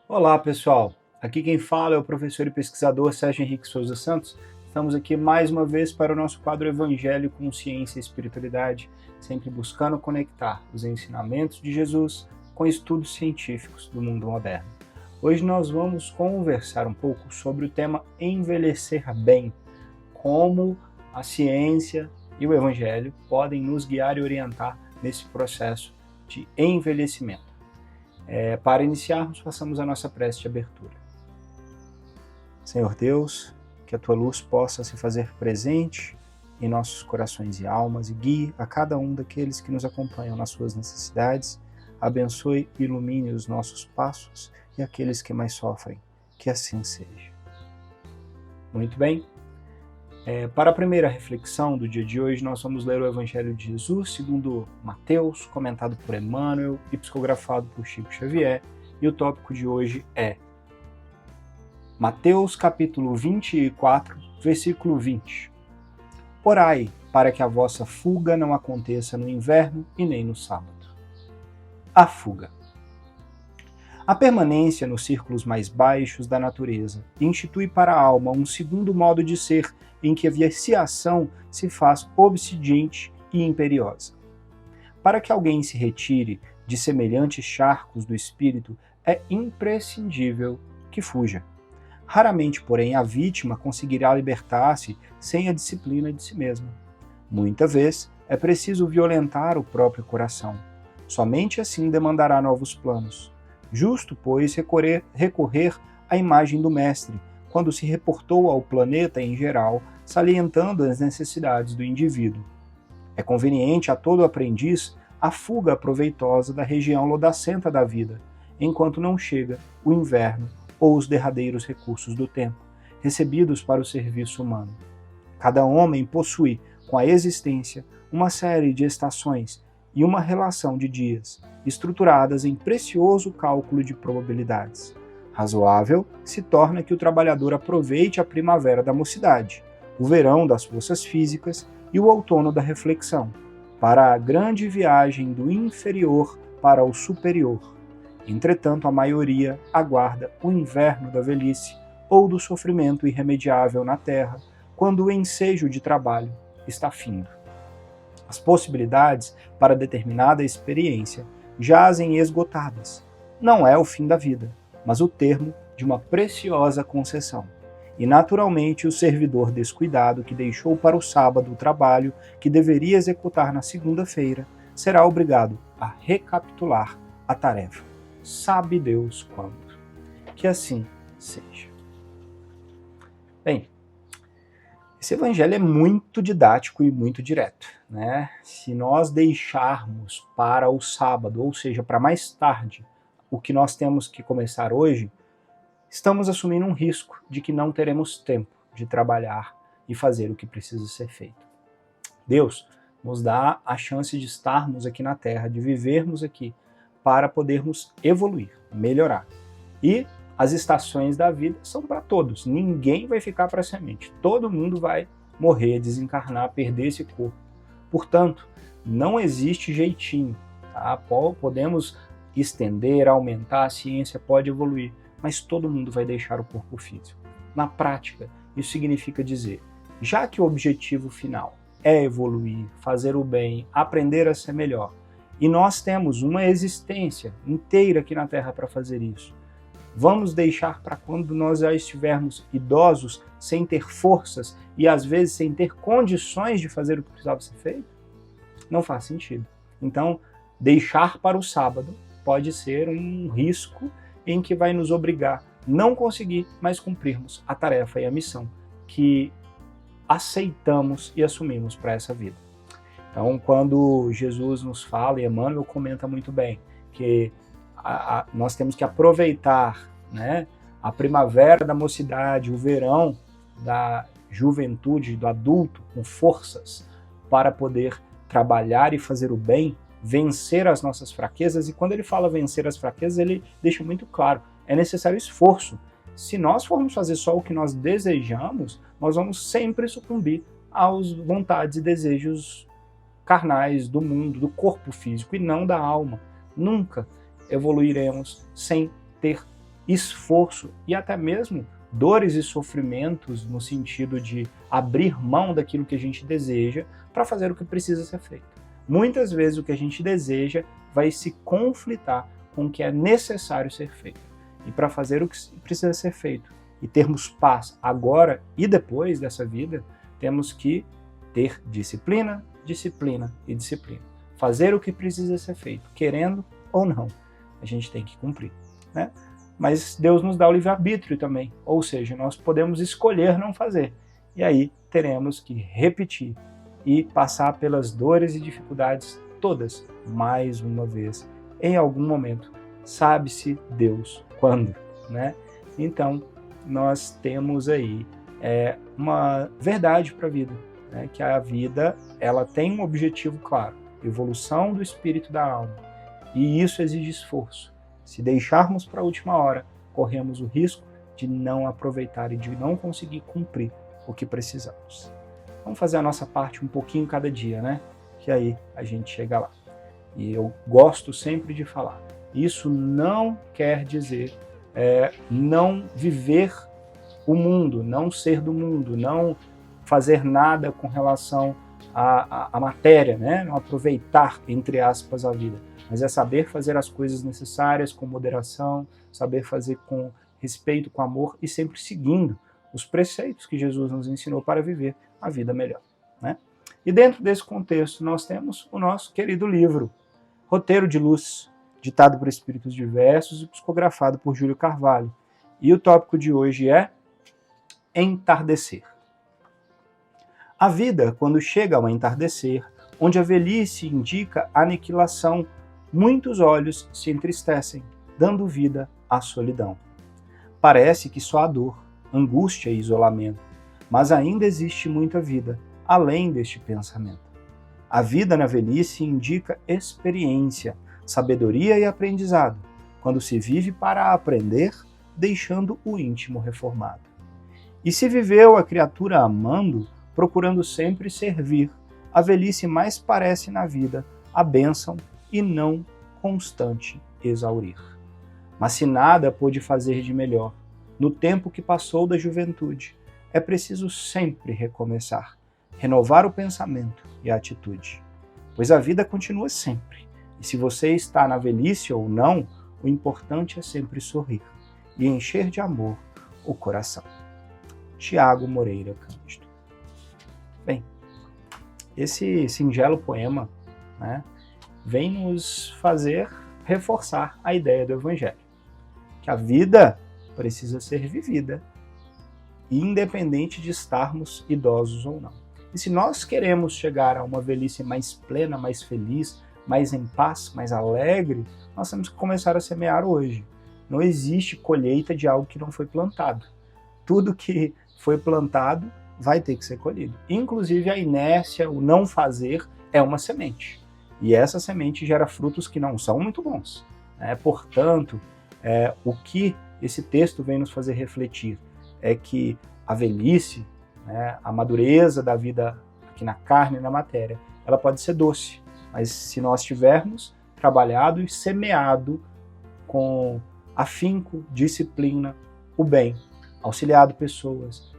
Olá, pessoal. Aqui quem fala é o professor e pesquisador Sérgio Henrique Souza Santos. Estamos aqui mais uma vez para o nosso quadro Evangelho com Ciência e Espiritualidade, sempre buscando conectar os ensinamentos de Jesus com estudos científicos do mundo moderno. Hoje nós vamos conversar um pouco sobre o tema envelhecer bem, como a ciência e o Evangelho podem nos guiar e orientar nesse processo de envelhecimento. Para iniciarmos, façamos a nossa prece de abertura. Senhor Deus, que a Tua luz possa se fazer presente em nossos corações e almas e guie a cada um daqueles que nos acompanham nas suas necessidades, abençoe e ilumine os nossos passos e aqueles que mais sofrem, que assim seja. Muito bem. Para a primeira reflexão do dia de hoje, nós vamos ler o Evangelho de Jesus segundo Mateus, comentado por Emmanuel e psicografado por Chico Xavier, e o tópico de hoje é Mateus capítulo 24, versículo 20. Orai para que a vossa fuga não aconteça no inverno e nem no sábado. A fuga. A permanência nos círculos mais baixos da natureza institui para a alma um segundo modo de ser em que a viciação se faz obsidiante e imperiosa. Para que alguém se retire de semelhantes charcos do espírito, é imprescindível que fuja. Raramente, porém, a vítima conseguirá libertar-se sem a disciplina de si mesma. Muita vez é preciso violentar o próprio coração. Somente assim demandará novos planos. Justo, pois, recorrer à imagem do Mestre, quando se reportou ao planeta em geral, salientando as necessidades do indivíduo. É conveniente a todo aprendiz a fuga proveitosa da região lodacenta da vida, enquanto não chega o inverno ou os derradeiros recursos do tempo, recebidos para o serviço humano. Cada homem possui, com a existência, uma série de estações e uma relação de dias, estruturadas em precioso cálculo de probabilidades. Razoável se torna que o trabalhador aproveite a primavera da mocidade, o verão das forças físicas e o outono da reflexão, para a grande viagem do inferior para o superior. Entretanto, a maioria aguarda o inverno da velhice ou do sofrimento irremediável na terra, quando o ensejo de trabalho está findo. As possibilidades para determinada experiência jazem esgotadas. Não é o fim da vida, mas o termo de uma preciosa concessão. E naturalmente o servidor descuidado que deixou para o sábado o trabalho que deveria executar na segunda-feira será obrigado a recapitular a tarefa. Sabe Deus quando. Que assim seja. Bem, esse evangelho é muito didático e muito direto, né? Se nós deixarmos para o sábado, ou seja, para mais tarde, o que nós temos que começar hoje, estamos assumindo um risco de que não teremos tempo de trabalhar e fazer o que precisa ser feito. Deus nos dá a chance de estarmos aqui na Terra, de vivermos aqui, para podermos evoluir, melhorar. E as estações da vida são para todos, ninguém vai ficar para semente, todo mundo vai morrer, desencarnar, perder esse corpo. Portanto, não existe jeitinho, tá? Podemos estender, aumentar, a ciência pode evoluir, mas todo mundo vai deixar o corpo físico. Na prática, isso significa dizer, já que o objetivo final é evoluir, fazer o bem, aprender a ser melhor, e nós temos uma existência inteira aqui na Terra para fazer isso, vamos deixar para quando nós já estivermos idosos, sem ter forças e às vezes sem ter condições de fazer o que precisava ser feito? Não faz sentido. Então, deixar para o sábado pode ser um risco em que vai nos obrigar a não conseguir mais cumprirmos a tarefa e a missão que aceitamos e assumimos para essa vida. Então, quando Jesus nos fala, e Emmanuel comenta muito bem, que nós temos que aproveitar, né, a primavera da mocidade, o verão da juventude, do adulto, com forças, para poder trabalhar e fazer o bem, vencer as nossas fraquezas. E quando ele fala vencer as fraquezas, ele deixa muito claro, é necessário esforço. Se nós formos fazer só o que nós desejamos, nós vamos sempre sucumbir às vontades e desejos carnais do mundo, do corpo físico, e não da alma. Nunca evoluiremos sem ter esforço e até mesmo dores e sofrimentos no sentido de abrir mão daquilo que a gente deseja para fazer o que precisa ser feito. Muitas vezes o que a gente deseja vai se conflitar com o que é necessário ser feito. E para fazer o que precisa ser feito e termos paz agora e depois dessa vida, temos que ter disciplina, disciplina e disciplina. Fazer o que precisa ser feito, querendo ou não, a gente tem que cumprir, né? Mas Deus nos dá o livre-arbítrio também, ou seja, nós podemos escolher não fazer. E aí teremos que repetir e passar pelas dores e dificuldades todas, mais uma vez, em algum momento. Sabe-se Deus quando, né? Então, nós temos aí uma verdade para a vida, né? Que a vida ela tem um objetivo claro, evolução do espírito da alma, e isso exige esforço. Se deixarmos para a última hora, corremos o risco de não aproveitar e de não conseguir cumprir o que precisamos. Vamos fazer a nossa parte um pouquinho cada dia, né? Que aí a gente chega lá. E eu gosto sempre de falar, isso não quer dizer não viver o mundo, não ser do mundo, não fazer nada com relação à matéria, né? Não aproveitar, entre aspas, a vida. Mas é saber fazer as coisas necessárias com moderação, saber fazer com respeito, com amor e sempre seguindo os preceitos que Jesus nos ensinou para viver a vida melhor, né? E dentro desse contexto nós temos o nosso querido livro, Roteiro de Luz, ditado por espíritos diversos e psicografado por Júlio Carvalho. E o tópico de hoje é entardecer. A vida, quando chega ao entardecer, onde a velhice indica a aniquilação, muitos olhos se entristecem, dando vida à solidão. Parece que só há dor, angústia e isolamento, mas ainda existe muita vida, além deste pensamento. A vida na velhice indica experiência, sabedoria e aprendizado, quando se vive para aprender, deixando o íntimo reformado. E se viveu a criatura amando, procurando sempre servir, a velhice mais parece na vida a bênção e não constante exaurir. Mas se nada pôde fazer de melhor, no tempo que passou da juventude, é preciso sempre recomeçar, renovar o pensamento e a atitude. Pois a vida continua sempre, e se você está na velhice ou não, o importante é sempre sorrir e encher de amor o coração. Tiago Moreira Cândido. Bem, esse singelo poema, né, vem nos fazer reforçar a ideia do Evangelho, que a vida precisa ser vivida, independente de estarmos idosos ou não. E se nós queremos chegar a uma velhice mais plena, mais feliz, mais em paz, mais alegre, nós temos que começar a semear hoje. Não existe colheita de algo que não foi plantado. Tudo que foi plantado vai ter que ser colhido. Inclusive a inércia, o não fazer, é uma semente. E essa semente gera frutos que não são muito bons. Portanto, o que esse texto vem nos fazer refletir é que a velhice, a madureza da vida aqui na carne e na matéria, ela pode ser doce, mas se nós tivermos trabalhado e semeado com afinco, disciplina, o bem, auxiliado pessoas,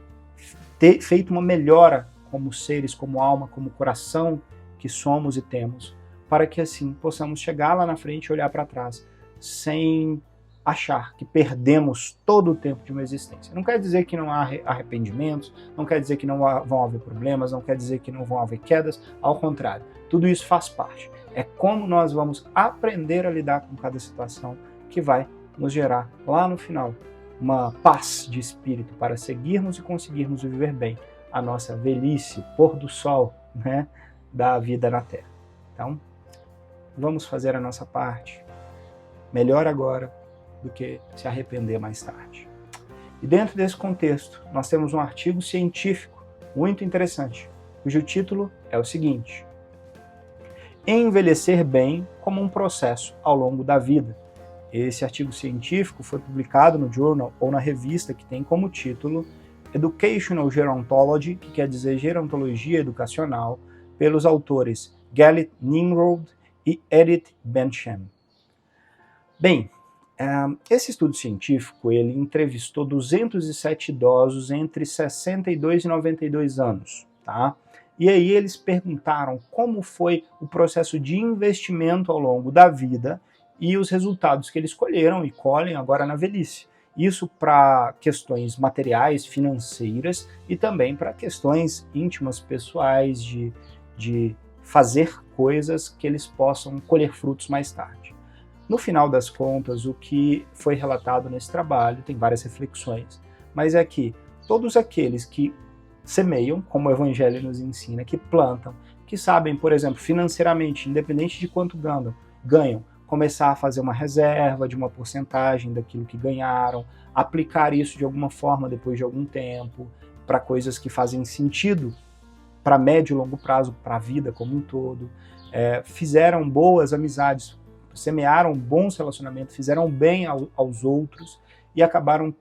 feito uma melhora como seres, como alma, como coração que somos e temos, para que assim possamos chegar lá na frente e olhar para trás, sem achar que perdemos todo o tempo de uma existência. Não quer dizer que não há arrependimentos, não quer dizer que não vão haver problemas, não quer dizer que não vão haver quedas, ao contrário, tudo isso faz parte. É como nós vamos aprender a lidar com cada situação que vai nos gerar lá no final uma paz de espírito para seguirmos e conseguirmos viver bem a nossa velhice, pôr do sol, da vida na Terra. Então, vamos fazer a nossa parte. Melhor agora do que se arrepender mais tarde. E dentro desse contexto, nós temos um artigo científico muito interessante, cujo título é o seguinte: Envelhecer bem como um processo ao longo da vida. Esse artigo científico foi publicado no journal ou na revista que tem como título Educational Gerontology, que quer dizer gerontologia educacional, pelos autores Galit Nimrod e Edith Bensham. Bem, Esse estudo científico, ele entrevistou 207 idosos entre 62 e 92 anos, tá? E aí eles perguntaram como foi o processo de investimento ao longo da vida e os resultados que eles colheram e colhem agora na velhice. Isso para questões materiais, financeiras e também para questões íntimas, pessoais, de fazer coisas que eles possam colher frutos mais tarde. No final das contas, o que foi relatado nesse trabalho, tem várias reflexões, mas é que todos aqueles que semeiam, como o Evangelho nos ensina, que plantam, que sabem, por exemplo, financeiramente, independente de quanto ganham, começar a fazer uma reserva de uma porcentagem daquilo que ganharam, aplicar isso de alguma forma depois de algum tempo, para coisas que fazem sentido para médio e longo prazo, para a vida como um todo, fizeram boas amizades, semearam bons relacionamentos, fizeram bem aos outros e acabaram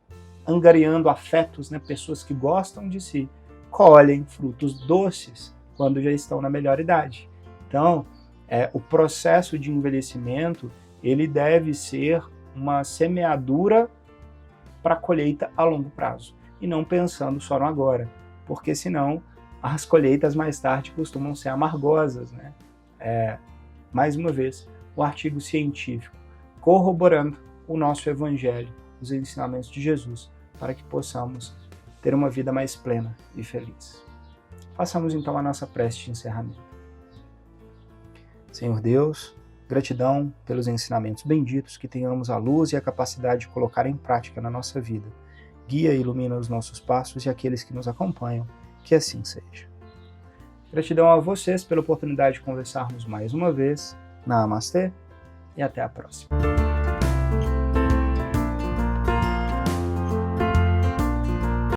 angariando afetos, né? Pessoas que gostam de si, colhem frutos doces quando já estão na melhor idade. Então, o processo de envelhecimento, ele deve ser uma semeadura para colheita a longo prazo, e não pensando só no agora, porque senão as colheitas mais tarde costumam ser amargosas, né? Mais uma vez, o artigo científico corroborando o nosso Evangelho, os ensinamentos de Jesus, para que possamos ter uma vida mais plena e feliz. Façamos então a nossa prece de encerramento. Senhor Deus, gratidão pelos ensinamentos benditos, que tenhamos a luz e a capacidade de colocar em prática na nossa vida. Guia e ilumina os nossos passos e aqueles que nos acompanham, que assim seja. Gratidão a vocês pela oportunidade de conversarmos mais uma vez. Namastê e até a próxima.